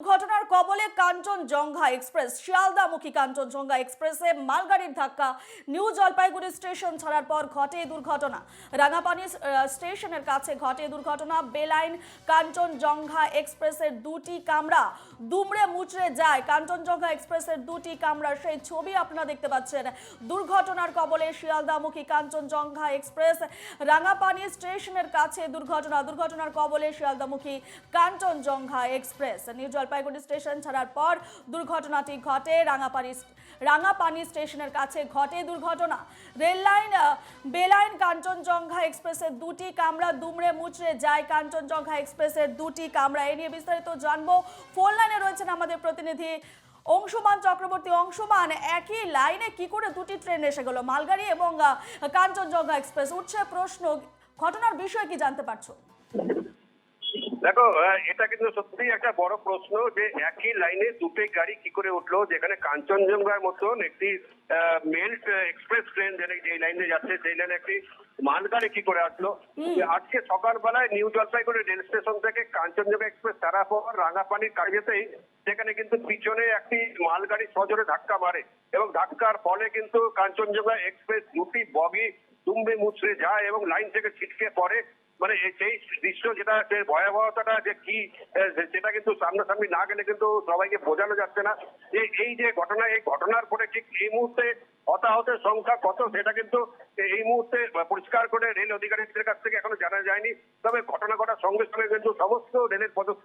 ঘটনার কবলে কাঞ্চনজঙ্ঘা এক্সপ্রেস শিয়ালদামুখী কাঞ্চনজঙ্ঘা এক্সপ্রেসে মালগাড়ির ধাক্কা। নিউ জলপাইগুড়ি স্টেশন ছাড়ার পর ঘটে দুর্ঘটনা। রাঙাপানি স্টেশনের কাছে ঘটে দুর্ঘটনা। বেলাইন কাঞ্চনজঙ্ঘা এক্সপ্রেসের দুটি কামরা দুমড়ে মুচড়ে যায়। কাঞ্চনজঙ্ঘা এক্সপ্রেসের দুটি কামরা, সেই ছবি আপনারা দেখতে পাচ্ছেন। দুর্ঘটনার কবলে শিয়ালদামুখী কাঞ্চনজঙ্ঘা এক্সপ্রেস। রাঙাপানি স্টেশনের কাছে দুর্ঘটনার কবলে শিয়ালদামুখী Kanchenjunga express. New Jalpaiguri station ছাড়ার পর দুর্ঘটনাটি ঘটে। রাঙাপানি স্টেশনের কাছে ঘটে দুর্ঘটনা। রেললাইন বেলাইন কাঞ্চনজঙ্ঘা এক্সপ্রেসের দুটি কামরা দুমড়ে মুচড়ে যায়। কাঞ্চনজঙ্ঘা এক্সপ্রেসের দুটি কামরা, এ নিয়ে বিস্তারিত জানবো। ফোন লাইনে রয়েছেন আমাদের প্রতিনিধি অংশুমান চক্রবর্তী। অংশুমান, একই লাইনে কি করে দুটি ট্রেন এসে গেল, মালগাড়ি এবং কাঞ্চনজঙ্ঘা এক্সপ্রেস? উঠছে প্রশ্ন, ঘটনার বিষয়ে কি জানতে পারছো? দেখো, এটা কিন্তু সত্যি একটা বড় প্রশ্ন যে একই লাইনে দুটো গাড়ি কি করে উঠলো, যেখানে কাঞ্চনজঙ্ঘার মতন একটি মেল এক্সপ্রেস ট্রেন যে লাইনে যাচ্ছে সেই লাইনে একটি মালগাড়ি কি করে আসলো। আজকে সকালবেলায় নিউ জলপাইগুড়ি রেল স্টেশন থেকে কাঞ্চনজঙ্ঘা এক্সপ্রেস ছাড়ার পর রাঙাপানির কাজেতেই সেখানে কিন্তু পিছনে একটি মালগাড়ি সজোরে ধাক্কা মারে এবং ধাক্কার ফলে কিন্তু কাঞ্চনজঙ্ঘা এক্সপ্রেস দুটি বগি দুমড়ে মুচড়ে যায় এবং লাইন থেকে ছিটকে পড়ে। মানে সেই দৃশ্য, যেটা ভয়াবহতাটা যে কি সেটা কিন্তু সামনাসামনি না গেলে কিন্তু সবাইকে বোঝানো যাচ্ছে না যে এই যে ঘটনা, এই ঘটনার পরে ঠিক এই মুহূর্তে হতাহতের সংখ্যা কত সেটা কিন্তু এই মুহূর্তে পরিষ্কার করে রেল অধিকারীদের কাছ থেকে এখনো জানা যায়নি। তবে ঘটনা ঘটার সঙ্গে সঙ্গে কিন্তু সমস্ত রেলের পদস্থ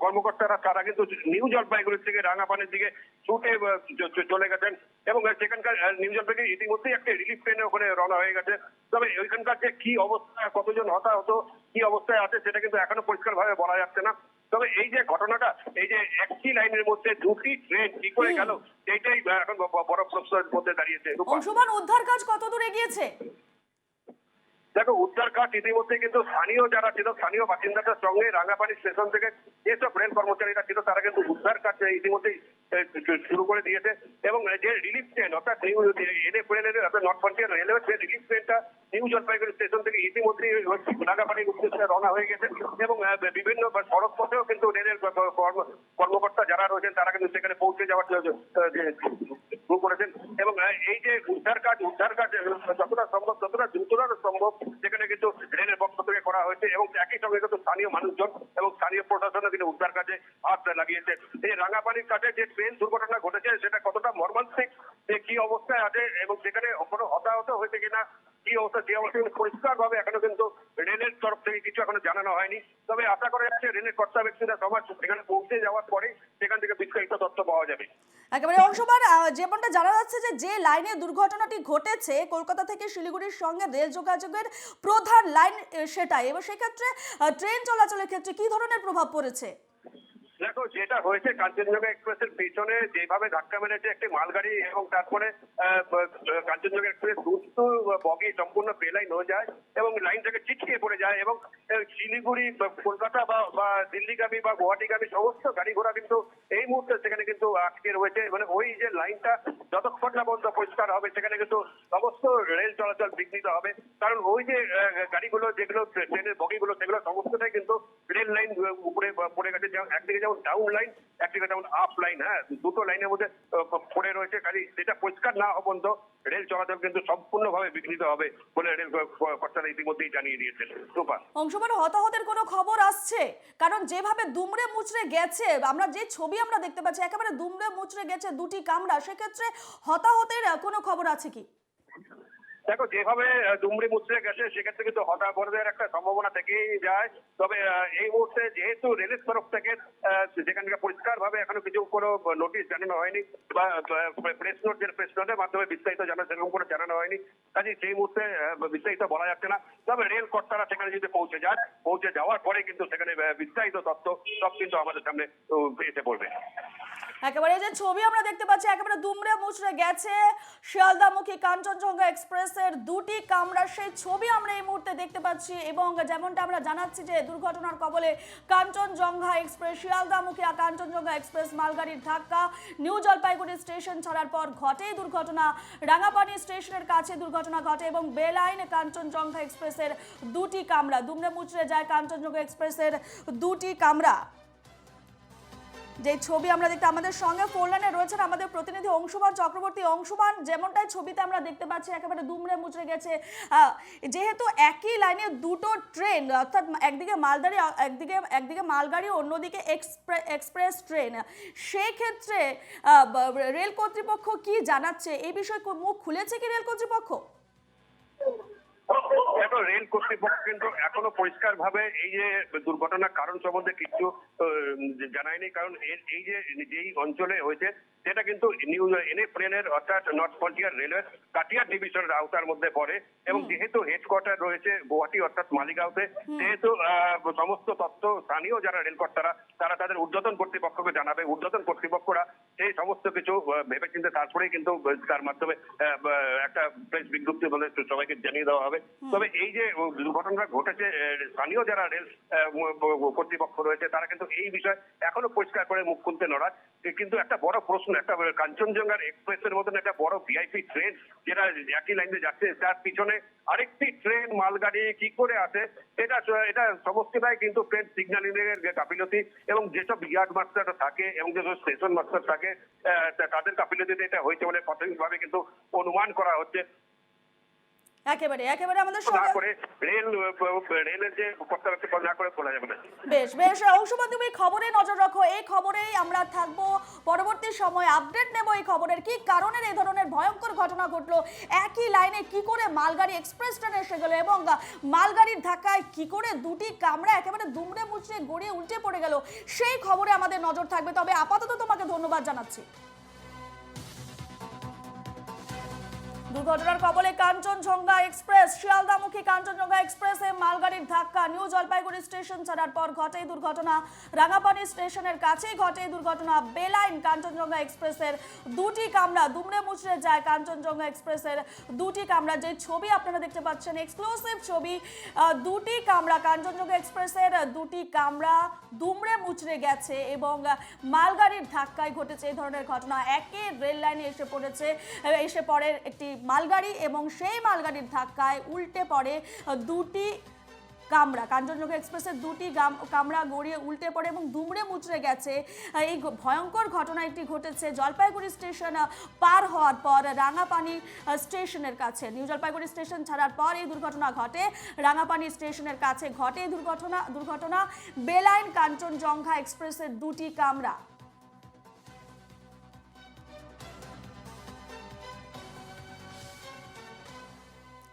কর্মকর্তারা তারা কিন্তু নিউ জলপাইগুড়ি থেকে রাঙাপানির দিকে ছুটে চলে গেছেন এবং সেখানকার নিউ জলপাইগুড়ি ইতিমধ্যেই একটা রিলিফ ট্রেনে ওখানে রওনা হয়ে গেছে। তবে ওইখানকার যে কি অবস্থা, কতজন হতাহত, কি অবস্থায় আছে সেটা কিন্তু এখনো পরিষ্কার ভাবে বলা যাচ্ছে না। তবে এই যে ঘটনাটা, এই যে একটি লাইনের মধ্যে দুটি ট্রেন কি করে গেল, এইটাই এখন বড় প্রশ্নের মধ্যে দাঁড়িয়েছে। অংশুমান, উদ্ধার কাজ কত দূর এগিয়েছে? দেখো, উদ্ধার কাজ ইতিমধ্যে কিন্তু স্থানীয় যারা ছিল, স্থানীয় বাসিন্দাদের সঙ্গে রাঙাপানি স্টেশন থেকে যেসব রেল কর্মচারীরা ছিল তারা কিন্তু উদ্ধার কাজ ইতিমধ্যেই শুরু করে দিয়েছে এবং যে রিলিফ ট্রেন অর্থাৎ নর্থ ফ্রন্টিয়ার রেলওয়ে যে রিলিফ ট্রেনটা নিউ জলপাইগুড়ি স্টেশন থেকে ইতিমধ্যেই রাঙাপানির উদ্দেশ্যে রওনা হয়ে গেছে এবং বিভিন্ন সড়ক পথেও কিন্তু রেলের কর্মকর্তা যারা রয়েছেন তারা কিন্তু সেখানে পৌঁছে যাওয়ার শুরু করেছেন এবং এই যে উদ্ধার কাজ যতটা সম্ভব যতটা দ্রুততর সম্ভব সেখানে কিন্তু রেলের পক্ষ থেকে করা হয়েছে এবং একই সঙ্গে কিন্তু স্থানীয় মানুষজন এবং স্থানীয় প্রশাসনও কিন্তু উদ্ধার কাজে হাত লাগিয়েছে। এই রাঙাপানির কাছে যে ট্রেন দুর্ঘটনা ঘটেছে সেটা কতটা মর্মান্তিক, যে কি অবস্থায় আছে এবং সেখানে কোনো হতাহত হয়েছে কিনা, কি অবস্থা যে অবস্থা পরিষ্কার ভাবে এখনো কিন্তু রেলের তরফ থেকে কিছু এখনো জানানো হয়নি। তবে আশা করা যাচ্ছে রেলের কর্তা ব্যক্তিরা সবার সেখানে পৌঁছে যাওয়ার পরে সেখান থেকে বিস্তারিত তথ্য পাওয়া যাবে। একেবারে অংশবার, যেমনটা জানা যাচ্ছে যে লাইনে দুর্ঘটনাটি ঘটেছে কলকাতা থেকে শিলিগুড়ির সঙ্গে রেল যোগাযোগের প্রধান লাইন সেটাই, এবার সেক্ষেত্রে ট্রেন চলাচলের ক্ষেত্রে কি ধরনের প্রভাব পড়েছে? দেখো, যেটা হয়েছে কাঞ্চনজঙ্ঘা এক্সপ্রেসের পিছনে যেভাবে ধাক্কা মেরেছে একটি মালগাড়ি এবং তারপরে কাঞ্চনজঙ্ঘা এক্সপ্রেস দুটো বগি সম্পূর্ণ বেলাইন হয়ে যায় এবং লাইন থেকে ছিটকে পড়ে যায় এবং শিলিগুড়ি কলকাতা বা দিল্লিগামী বা গুয়াহাটিগামী সমস্ত গাড়ি ঘোড়া কিন্তু এই মুহূর্তে সেখানে কিন্তু আটকে রয়েছে। মানে ওই যে লাইনটা যতক্ষণ না পর্যন্ত পরিষ্কার হবে সেখানে কিন্তু সমস্ত রেল চলাচল বিঘ্নিত হবে, কারণ ওই যে গাড়িগুলো যেগুলো ট্রেনের বগিগুলো সেগুলো সমস্তটাই কিন্তু রেল লাইন উপরে পড়ে গেছে। একদিকে যেমন ডাউন লাইন, একদিকে যেমন আপ লাইন, হ্যাঁ, দুটো লাইনের মধ্যে পড়ে রয়েছে। কাজে যেটা পরিষ্কার না হওয়া পর্যন্ত রেল চলাচল কিন্তু সম্পূর্ণভাবে বিঘ্নিত হবে বলে রেল কর্তারা ইতিমধ্যেই জানিয়ে দিয়েছেন। অংশমান, হতাহতের কোনো খবর আসছে? কারণ যেভাবে দুমড়ে মুচড়ে গেছে, আমরা যে ছবি আমরা দেখতে পাচ্ছি একেবারে দুমড়ে মুচড়ে গেছে দুটি কামরা, সেক্ষেত্রে হতাহতের কোনো খবর আছে কি? দেখো, যেভাবে দুমড়ে মুচড়ে গেছে সেক্ষেত্রে কিন্তু হতাহতের একটা সম্ভাবনা থেকেই যায়। তবে এই মুহূর্তে যেহেতু রেলের তরফ থেকে যেখানে পরিষ্কার ভাবে এখনো কিছু কোনো নোটিশ জানানো হয়নি বা প্রেস নোটের মাধ্যমে বিস্তারিত সেরকম করে জানানো হয়নি, কাজে সেই মুহূর্তে বিস্তারিত বলা যাচ্ছে না। তবে রেল কর্তারা সেখানে যদি পৌঁছে যাওয়ার পরে কিন্তু সেখানে বিস্তারিত তথ্য সব কিন্তু আমাদের সামনে এসে পড়বে। একেবারে যে ছবি আমরা দেখতে পাচ্ছি একেবারে দুমড়ে মুচড়ে গেছে শিয়ালদামুখী কাঞ্চনজঙ্ঘা এক্সপ্রেসের দুটি কামরা, সেই ছবি আমরা এই মুহূর্তে দেখতে পাচ্ছি এবং যেমনটা আমরা জানাচ্ছি যে দুর্ঘটনার কবলে কাঞ্চনজঙ্ঘা এক্সপ্রেস, শিয়ালদামুখী কাঞ্চনজঙ্ঘা এক্সপ্রেস মালগাড়ির ধাক্কা। নিউ জলপাইগুড়ি স্টেশন ছাড়ার পর ঘটে দুর্ঘটনা। রাঙাপানি স্টেশনের কাছে দুর্ঘটনা ঘটে এবং বেলাইন কাঞ্চনজঙ্ঘা এক্সপ্রেসের দুটি কামরা দুমড়ে মুচড়ে যায়। কাঞ্চনজঙ্ঘা এক্সপ্রেসের দুটি কামরা। যে ছবি আমরা দেখতে আমাদের সঙ্গে ফোন লাইনে রয়েছেন আমাদের প্রতিনিধি অংশুমান চক্রবর্তী। অংশুমান, যেমনটাই ছবিতে আমরা দেখতে পাচ্ছি একেবারে দুমড়ে মুচড়ে গেছে। যেহেতু একই লাইনে দুটো ট্রেন, অর্থাৎ একদিকে মালগাড়ি একদিকে মালগাড়ি অন্যদিকে এক্সপ্রেস ট্রেন, সেই ক্ষেত্রে রেল কর্তৃপক্ষ কি জানাচ্ছে এই বিষয়ে মুখ খুলেছে কি রেল কর্তৃপক্ষ? দেখো, রেল কর্তৃপক্ষ কিন্তু এখনো পরিষ্কার ভাবে এই যে দুর্ঘটনার কারণ সম্বন্ধে কিছু জানায়নি। কারণ এই যে যেই অঞ্চলে হয়েছে সেটা কিন্তু নিউ এনএফএল অর্থাৎ নর্থ ফ্রন্টিয়ার রেলওয়ে কাটিয়ার ডিভিশনের আওতার মধ্যে পড়ে এবং যেহেতু হেডকোয়ার্টার রয়েছে গুয়াহাটি অর্থাৎ মালিগাঁওতে, সেহেতু সমস্ত তথ্য স্থানীয় যারা রেলকর্তারা তারা তাদের ঊর্ধ্বতন কর্তৃপক্ষকে জানাবে। ঊর্ধ্বতন কর্তৃপক্ষরা এই সমস্ত কিছু ভেবেচিন্তে তারপরেই কিন্তু তার মাধ্যমে একটা প্রেস বিজ্ঞপ্তি বলে সবাইকে জানিয়ে দেওয়া হবে। তবে এই যে দুর্ঘটনা ঘটেছে, স্থানীয় যারা রেল কর্তৃপক্ষ রয়েছে তারা কিন্তু এই বিষয়ে এখনো পরিষ্কার করে মুখ খুলতে নারাজ। কিন্তু একটা বড় প্রশ্ন, একটা কাঞ্চনজঙ্ঘার এক্সপ্রেসের মতন একটা বড় ভিআইপি ট্রেন যেটা একই লাইনে যাচ্ছে, তার পিছনে আরেকটি ট্রেন মালগাড়ি কি করে আসে, এটা সমস্তটাই কিন্তু ট্রেন সিগন্যালিং এর গাফিলতি এবং যেসব ইয়ার্ড মাস্টার থাকে এবং যেসব স্টেশন মাস্টার থাকে তাদের গাফিলতিতে এটা হয়েছে বলে প্রাথমিকভাবে কিন্তু অনুমান করা হচ্ছে। একেবারে আমাদের সঙ্গে রেলের যে কর্তৃপক্ষ না করে বলা যাবে না। বেশ অংশুমান, তুমি খবরে নজর রাখো, এই খবরেই আমরা থাকবো, পরবর্তী সময় আপডেট নেব এই খবরের কি কারণে এই ধরনের ভয়ঙ্কর ঘটনা ঘটলো, একই লাইনে কি করে মালগাড়ি এক্সপ্রেস ট্রেন এসে গেল এবং মালগাড়ির ধাক্কায় কি করে দুটি কামরা একেবারে দুমড়ে মুচড়ে গড়িয়ে উল্টে পড়ে গেল, সেই খবরে আমাদের নজর থাকবে। তবে আপাতত তোমাকে ধন্যবাদ জানাচ্ছি। দুর্ঘটনার কবলে কাঞ্চনজঙ্ঘা এক্সপ্রেস, শিয়ালদামুখী কাঞ্চনজঙ্ঘা এক্সপ্রেসে মালগাড়ির ধাক্কা, নিউ জলপাইগুড়ি স্টেশন ছাড়ার পর ঘটে দুর্ঘটনা। রাঙাপানি স্টেশনের কাছেই ঘটে দুর্ঘটনা। বেলাইন কাঞ্চনজঙ্ঘা এক্সপ্রেসের দুটি কামরা দুমড়ে মুচড়ে যায়। কাঞ্চনজঙ্ঘা এক্সপ্রেসের দুটি কামরা, যে ছবি আপনারা দেখতে পাচ্ছেন এক্সক্লুসিভ ছবি, দুটি কামরা কাঞ্চনজঙ্ঘা এক্সপ্রেসের দুটি কামরা দুমড়ে মুচড়ে গেছে এবং মালগাড়ির ধাক্কায় ঘটেছে এই ধরনের ঘটনা। একই রেল লাইনে এসে পড়ে একটি মালগাড়ি এবং সেই মালগাড়ির ধাক্কায় উল্টে পড়ে দুটি কামরা। কাঞ্চনজঙ্ঘা এক্সপ্রেসের দুটি কামরা গড়িয়ে উল্টে পড়ে এবং দুমড়ে মুচড়ে গেছে। এই ভয়ঙ্কর ঘটনা একটি ঘটেছে জলপাইগুড়ি স্টেশন পার হওয়ার পর রাঙাপানি স্টেশনের কাছে। নিউ জলপাইগুড়ি স্টেশন ছাড়ার পর এই দুর্ঘটনা ঘটে। রাঙাপানি স্টেশনের কাছে ঘটে দুর্ঘটনা। বেলাইন কাঞ্চনজঙ্ঘা এক্সপ্রেসের দুটি কামরা।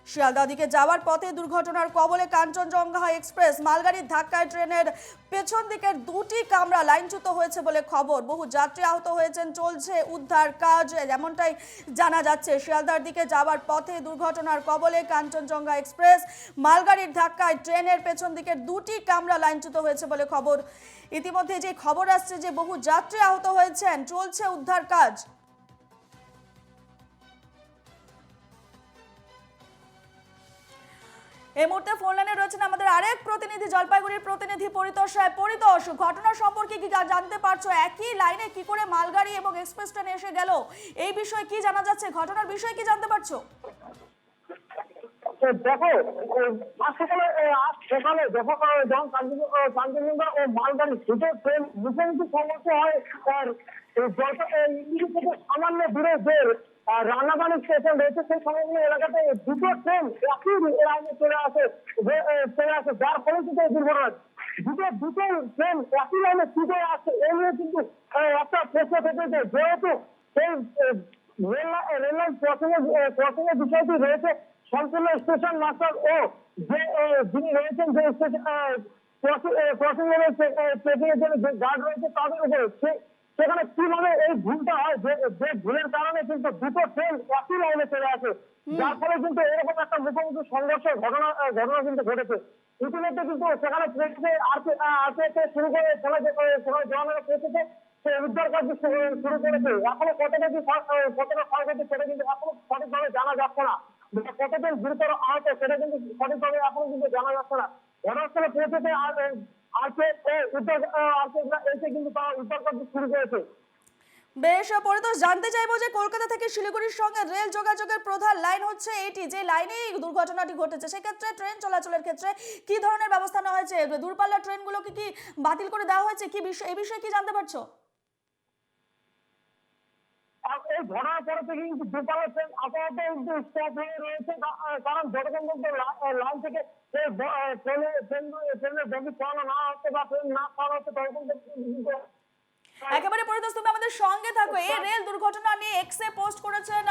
শিয়ালদা দিকে যাওয়ার পথে দুর্ঘটনার কবলে কাঞ্চনজঙ্ঘা এক্সপ্রেস, মালগাড়ির ধাক্কায় ট্রেনের পেছন দিকের দুটি কামরা লাইনচ্যুত হয়েছে বলে খবর। বহু যাত্রী আহত হয়েছেন, চলছে উদ্ধার কাজ যেমনটাই জানা যাচ্ছে। শিয়ালদার দিকে যাওয়ার পথে দুর্ঘটনার কবলে কাঞ্চনজঙ্ঘা এক্সপ্রেস, মালগাড়ির ধাক্কায় ট্রেনের পেছন দিকের দুটি কামরা লাইনচ্যুত হয়েছে বলে খবর। ইতিমধ্যে যে খবর আসছে যে বহু যাত্রী আহত হয়েছেন, চলছে উদ্ধার কাজ। এই মুহূর্তে ফোন লাইনে রয়েছেন আমাদের আরেক প্রতিনিধি, জলপাইগুড়ির প্রতিনিধি পরিতোষ রায়। পরিতোষ, ঘটনা সম্পর্কে কি জানতে পারছো? একই লাইনে কি করে মালগাড়ি এবং এক্সপ্রেস ট্রেন এসে গেল, এই বিষয়ে কি জানা যাচ্ছে? ঘটনার বিষয়ে কি জানতে পারছো? দেখো, আজ সকালে যখন কাঞ্চনজঙ্ঘা ও মালগাড়ি দুটো ট্রেন মুখোমুখি সংঘর্ষ হয়, থেকে সামান্য দূরে যে রান্নাবাড়ি স্টেশন রয়েছে সেই সংলগ্ন এলাকাতে দুটো ট্রেন একই লাইনে চলে আসে, যার ফলে কিন্তু এই দুর্ঘটনা। দুটো ট্রেন একই লাইনে কি করে আসছে এই নিয়ে কিন্তু একটা প্রশ্ন থেকেছে। যেহেতু সেই রেল লাইন ক্রসিংয়ের বিষয়টি রয়েছে সম্পূর্ণ স্টেশন মাস্টার ও যিনি রয়েছেন যে ক্রসিং এর চেকিং এর জন্য যে গার্ড রয়েছে তাদের উপরে, সেখানে কিভাবে এই ভুলটা হয়, যে ভুলের কারণে কিন্তু দুটো ট্রেন একই লাইনে চলে আসে, যার ফলে কিন্তু এরকম একটা মুখোমুখি সংঘর্ষের ঘটনা কিন্তু ঘটেছে। ইতিমধ্যে কিন্তু সেখানে আরপিএফ শুরু করে সেখানে জওয়ানেরা পৌঁছেছে, সে উদ্ধার কাজ শুরু করেছে। এখনো কতটা ক্ষয়ক্ষতি সেটা কিন্তু এখনো সঠিকভাবে জানা যাচ্ছে না। কতজন গুরুতর আহত সেটা কিন্তু সঠিকভাবে এখনো কিন্তু জানা যাচ্ছে না। ঘটনাস্থলে পৌঁছেছে এসে কিন্তু তারা উদ্ধার কাজ শুরু করেছে। বেশ পরিতোষ, জানতে চাইবো যে কলকাতা থেকে শিলিগুড়ির সঙ্গে রেল যোগাযোগের প্রধান লাইন হচ্ছে এটি, যে লাইনে দুর্ঘটনাটি ঘটেছে, সেক্ষেত্রে ট্রেন চলাচলের ক্ষেত্রে কি ধরনের ব্যবস্থা নেওয়া হয়েছে? দূরপাল্লার ট্রেনগুলোকে কি বাতিল করে দেওয়া হয়েছে? কি বিষয়, এই বিষয়ে কি জানতে পারছো? এই ঘটনার পরে থেকে কিন্তু দুপালা ট্রেন আপাতত কিন্তু স্টপ হয়ে রয়েছে, কারণ যতক্ষণ পর্যন্ত লাইন থেকে এই ট্রেনের বগি সরানো না হচ্ছে বা ট্রেন না সরানো হচ্ছে ততক্ষণ পর্যন্ত একেবারে পরিতোষ, তুমি আমাদের সঙ্গে থাকো। এই রেল দুর্ঘটনা নিয়ে এক্সে পোস্ট করেছেন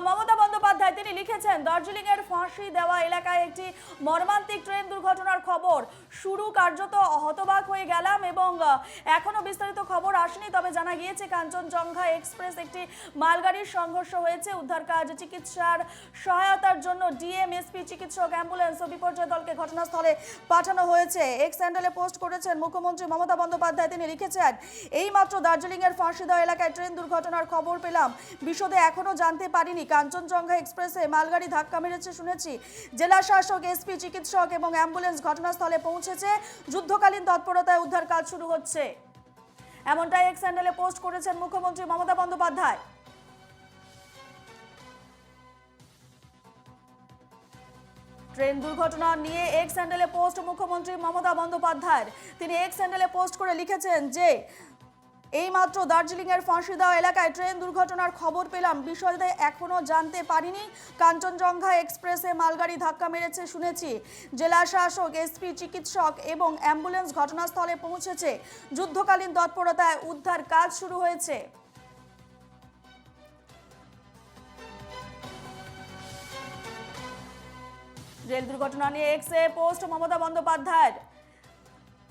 মমতা বন্দ্যোপাধ্যায়। তিনি লিখেছেন, দার্জিলিং এর ফাঁসি দেওয়া এলাকায় একটি মর্মান্তিক ট্রেন দুর্ঘটনার খবর শুরু, কার্যত হতবাক হয়ে গেলাম এবং এখনো বিস্তারিত খবর আসেনি, তবে জানা গিয়েছে কাঞ্চনজঙ্ঘা এক্সপ্রেস একটি মালগাড়ির সংঘর্ষ হয়েছে। উদ্ধার কাজ, চিকিৎসার সহায়তার জন্য ডিএম, এসপি, চিকিৎসক, অ্যাম্বুলেন্স ও বিপর্যয় দলকে ঘটনাস্থলে পাঠানো হয়েছে। এক্স হ্যান্ডেলে পোস্ট করেছেন মুখ্যমন্ত্রী মমতা বন্দ্যোপাধ্যায়। তিনি লিখেছেন, এই মাত্র দার্জিলিং এর ফাঁসি দেওয়া এলাকায় ট্রেন দুর্ঘটনার খবর পেলাম, বিশদে এখনো জানতে পারিনি। কাঞ্চনজঙ্ঘা এক্সপ্রেসে মালগাড়ি ধাক্কা মেরেছে শুনেছি। জেলা শাসক, এসপি, চিকিৎসক এবং অ্যাম্বুলেন্স ঘটনাস্থলে পৌঁছেছে। যুদ্ধকালীন তৎপরতায় উদ্ধার কাজ শুরু হচ্ছে, এমনটাই এক্স হ্যান্ডেলে পোস্ট করেছেন মুখ্যমন্ত্রী মমতা বন্দ্যোপাধ্যায়। ট্রেন দুর্ঘটনা নিয়ে এক্স হ্যান্ডেলে পোস্ট মুখ্যমন্ত্রী মমতা বন্দ্যোপাধ্যায়ের। তিনি এক্স হ্যান্ডেলে পোস্ট করে লিখেছেন যে, এইমাত্র দার্জিলিং এর ফাঁসি দেওয়া এলাকায় ট্রেন দুর্ঘটনার খবর পেলাম, বিষয়টা এখনো জানতে পারিনি। কাঞ্চনজঙ্ঘা এক্সপ্রেসে মালগাড়ি ধাক্কা মেরেছে শুনেছি। জেলা শাসক, এসপি, চিকিৎসক এবং অ্যাম্বুলেন্স ঘটনাস্থলে পৌঁছেছে। যুদ্ধকালীন তৎপরতায় উদ্ধার কাজ শুরু হয়েছে। রেল দুর্ঘটনা নিয়ে এক্সে পোস্ট মমতা বন্দ্যোপাধ্যায়ের।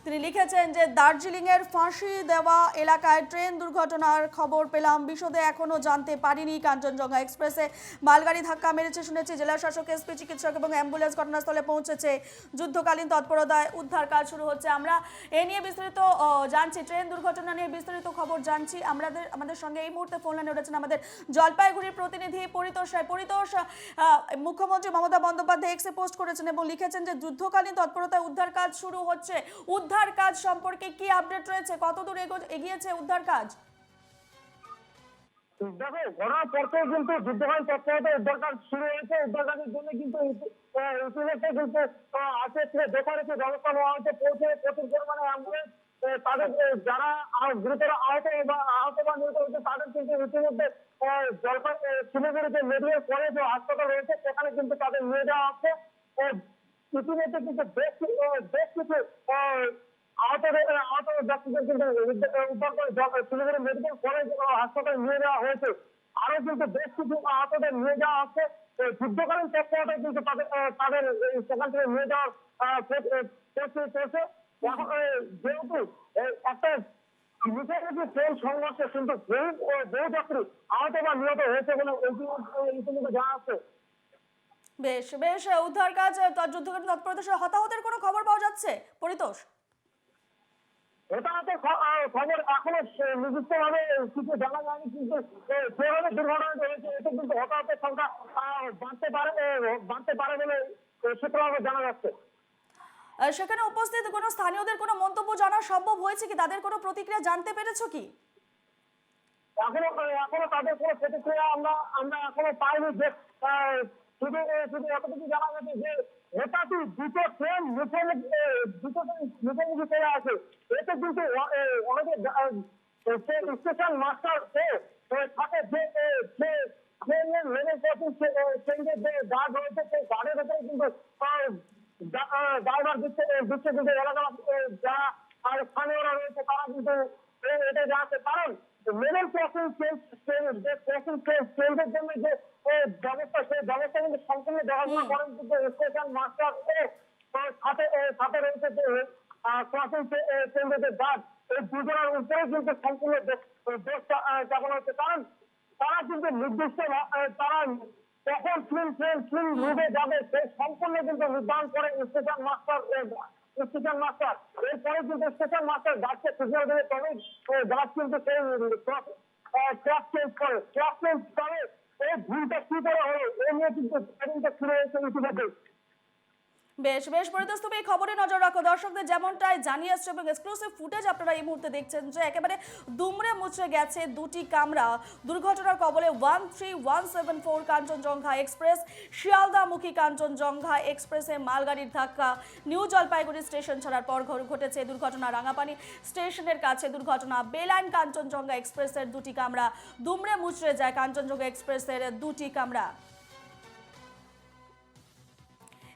তিনি লিখেছেন যে, দার্জিলিং এর ফাঁসি দেওয়া এলাকায় ট্রেন দুর্ঘটনার খবর পেলাম, বিশদে এখনো জানতে পারিনি। কাঞ্চনজঙ্ঘা এক্সপ্রেসে মালগাড়ি ধাক্কা মেরেছে শুনেছি। জেলা শাসক, এসপি, চিকিৎসক এবং অ্যাম্বুলেন্স ঘটনাস্থলে পৌঁছেছে। যুদ্ধকালীন তৎপরতায় উদ্ধার কাজ শুরু হচ্ছে। আমরা এ নিয়ে বিস্তারিত জানছি, ট্রেন দুর্ঘটনা নিয়ে বিস্তারিত খবর জানছি। আমাদের সঙ্গে এই মুহূর্তে ফোন লাইনে উঠেছেন আমাদের জলপাইগুড়ির প্রতিনিধি পরিতোষ রায়। পরিতোষ, মুখ্যমন্ত্রী মমতা বন্দ্যোপাধ্যায় এক্সে পোস্ট করেছেন এবং লিখেছেন যে, যুদ্ধকালীন তৎপরতায় উদ্ধার কাজ শুরু হচ্ছে। উদ্ধার কাজ সম্পর্কে কি আপডেট রয়েছে? কতদূর এগিয়েছে উদ্ধার কাজ? দেখো, ঘটনার পর থেকে কিন্তু যুদ্ধকালীন তৎপরতায় উদ্ধার কাজ শুরু হয়েছে। উদ্ধার কাজের জন্য কিন্তু ইতিমধ্যে কিন্তু যথারীতি ব্যবস্থা নেওয়া হয়েছে। পৌঁছে প্রচুর পরিমাণে অ্যাম্বুলেন্স, তাদের যারা গুরুতর আহত বা নিহত হয়েছে তাদের কিন্তু ইতিমধ্যে শিলিগুড়িতে মেডিকেল কলেজ ও হাসপাতাল রয়েছে, সেখানে কিন্তু তাদের নিয়ে যাওয়া হচ্ছে। ইতিমধ্যে কিন্তু বেশ কিছু আহত ব্যক্তিদের কিন্তু উদ্ধার করে শিলিগুড়ি মেডিকেল কলেজ ও হাসপাতালে নিয়ে যাওয়া হয়েছে। আরো কিন্তু বেশ কিছু আহতদের নিয়ে যাওয়া হচ্ছে। যুদ্ধকালীন তৎপরতায় কিন্তু তাদের সেখান থেকে নিয়ে যাওয়ার চলছে। এখন যেহেতু একটা মুখোমুখি ট্রেন সংঘর্ষে কিন্তু বহু যাত্রী আহত বা নিহত হয়েছে বলে ইতিমধ্যে জানা যাচ্ছে। বেশ বেশ, উদ্ধার কাজ, যুদ্ধকালীন তৎপরতা, হতাহতের কোনো খবর পাওয়া যাচ্ছে পরিতোষ? হতাহতের খবর এখনো নির্দিষ্টভাবে কিছু জানা যায়নি, কিন্তু যেভাবে দুর্ঘটনাটি হয়েছে এতে কিন্তু হতাহতের সংখ্যা বাড়তে পারে বলে সূত্রভাবে জানা যাচ্ছে। সেখানে উপস্থিত কোনো স্থানীয়দের কোনো মন্তব্য জানা সম্ভব হয়েছে কি? তাদের কোনো প্রতিক্রিয়া জানতে পেরেছো কি? এখনো তাদের কোনো প্রতিক্রিয়া আমরা এখনো পাইনি। যে শুধু এতটুকু জানা গেছে যে হঠাৎই দুটো ট্রেন মুখোমুখি চলে আসে। এতে কিন্তু অনেকে স্টেশন মাস্টার থাকে, যে ট্রেনের লেভেল ট্রেনের যে গার্ড রয়েছে সেই গার্ডের ভেতরে কিন্তু ড্রাইভার দিচ্ছে কিন্তু এলাকা যারা স্থানীয়রা রয়েছে তারা কিন্তু এটা জানাচ্ছে। কারণ লেভেল ক্রসিং ট্রেনের জন্য যে ব্যবস্থা, সেই ব্যবস্থা কিন্তু সম্পূর্ণ দেখাশোনা করেন কিন্তু স্টেশন মাস্টার সাথে রয়েছে যে ক্রসিং ট্রেনের যে গার্ড, এই দুজনের উপরে কিন্তু সম্পূর্ণ দোষ চাপানো হচ্ছে। কারণ তারা কিন্তু নির্দিষ্ট তারা কখন ট্রেন রুটে যাবে সেই সম্পূর্ণ কিন্তু নির্ধারণ করে স্টেশন মাস্টার। এরপরে কিন্তু স্টেশন মাস্টার গাছকে সিগন্যাল দেবে, তবেই গাছ কিন্তু সেই ট্র্যাক চেঞ্জ করে। এই ভুলটা কি করে হলো এই নিয়ে কিন্তু শুরু হয়েছে ইতিমধ্যে। বেশ বেশ পরিতোষ, তুমি এই খবরে নজর রাখো। দর্শকদের যেমনটাই জানিয়ে আসছে এবং এক্সক্লুসিভ ফুটেজ আপনারা এই মুহূর্তে দেখছেন যে একেবারে দুমড়ে মুচড়ে গেছে দুটি কামরা। দুর্ঘটনার কবলে 13174 কাঞ্চনজঙ্ঘা এক্সপ্রেস, শিয়ালদামুখী কাঞ্চনজঙ্ঘা এক্সপ্রেসে মালগাড়ির ধাক্কা। নিউ জলপাইগুড়ি স্টেশন ছাড়ার পর ঘটেছে দুর্ঘটনা। রাঙাপানি স্টেশনের কাছে দুর্ঘটনা। বেলাইন কাঞ্চনজঙ্ঘা এক্সপ্রেসের দুটি কামরা। দুমড়ে মুচড়ে যায় কাঞ্চনজঙ্ঘা এক্সপ্রেসের দুটি কামরা।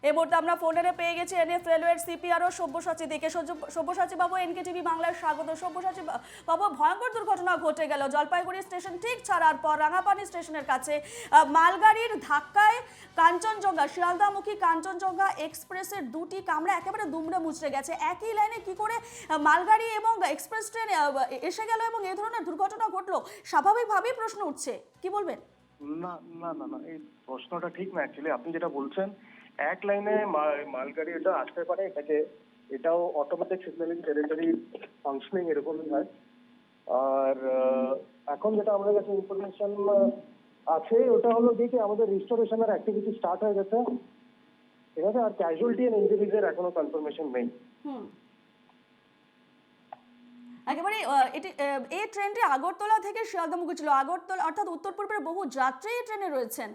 এই মুহূর্তে আমরা ফোনে পেয়ে গেছি এনএফ রেলওয়ের সিপিআরও সব্যসাচী দিকে। সব্যসাচী বাবু, এনকেটিভি বাংলার স্বাগত। সব্যসাচী বাবু, ভয়ঙ্কর দুর্ঘটনা ঘটে গেল জলপাইগুড়ি স্টেশন ঠিক ছাড়ার পর রাঙাপানি স্টেশনের কাছে মালগাড়ির ধাক্কায় কাঞ্চনজঙ্ঘা, শিয়ালদামুখী কাঞ্চনজঙ্ঘা এক্সপ্রেসের দুটি কামরা একেবারে দুমড়ে মুচড়ে গেছে। একই লাইনে কি করে মালগাড়ি এবং এক্সপ্রেস ট্রেন এসে গেল এবং এই ধরনের দুর্ঘটনা ঘটলো? স্বাভাবিকভাবেই প্রশ্ন উঠছে, কি বলবেন? না না না না, এই প্রশ্নটা ঠিক না। অ্যাকচুয়ালি আপনি যেটা বলছেন, এক লাইনে মালগাড়ি এটা আসতে পারে, এটাও অটোমেটিক সিগন্যালিং টেরিটরি ফাংশনিং এরকমই হয়। আর এখন যেটা আমাদের কাছে ইনফরমেশন আছে ওটা হলো যে আমাদের রিস্টোরেশনের অ্যাক্টিভিটি স্টার্ট হয়ে গেছে, ঠিক আছে। আর ক্যাজুয়ালিটি এন্ড ইনজুরিজের এখনো কনফার্মেশন নেই। একেবারে এই ট্রেনটি আগরতলা থেকে শিয়ালদামুখী ছিল। আগরতলা অর্থাৎ উত্তর পূর্বের বহু যাত্রী এই ট্রেনে রয়েছেন।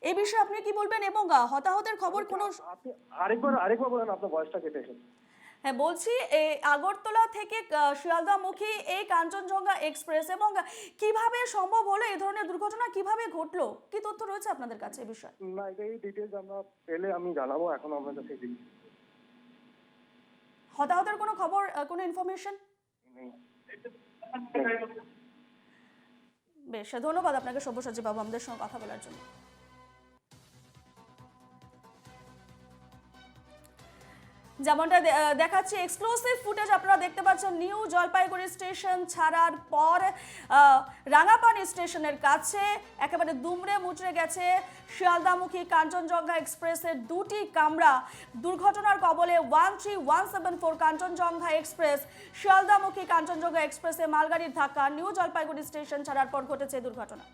এই বিষয়ে আপনি কি বলবেন? এবং হতাহতের খবর কোনো? আপনি আরেকবার বলেন, আপনার ভয়েসটা কেটে এসেছে। হ্যাঁ, বলছি আগরতলা থেকে শিয়ালদামুখী এই কাঞ্চনজঙ্ঘা এক্সপ্রেস এবং কিভাবে সম্ভব হলো এই ধরনের দুর্ঘটনা, কিভাবে ঘটলো, কি তথ্য রয়েছে আপনাদের কাছে এই বিষয়ে? না, এই ডিটেইলস আমরা পেলে আমি জানাবো, এখন আমরা কাছে হতাহতের কোনো খবর, কোনো ইনফরমেশন নেই। বেশ, ধন্যবাদ আপনাকে সব্যসাচী বাবু আমাদের সঙ্গে কথা বলার জন্য। যেমনটা দেখাচ্ছি এক্সক্লুসিভ ফুটেজ আপনারা দেখতে পাচ্ছেন নিউ জলপাইগুড়ি স্টেশন ছাড়ার পর রাঙাপানি স্টেশনের কাছে একেবারে দুমড়ে মুচড়ে গেছে শিয়ালদামুখী কাঞ্চনজঙ্ঘা এক্সপ্রেসের দুটি কামরা। দুর্ঘটনার কবলে 13174 কাঞ্চনজঙ্ঘা এক্সপ্রেস, শিয়ালদামুখী কাঞ্চনজঙ্ঘা এক্সপ্রেসে মালগাড়ির ধাক্কা। নিউ জলপাইগুড়ি স্টেশন ছাড়ার পর ঘটেছে দুর্ঘটনা।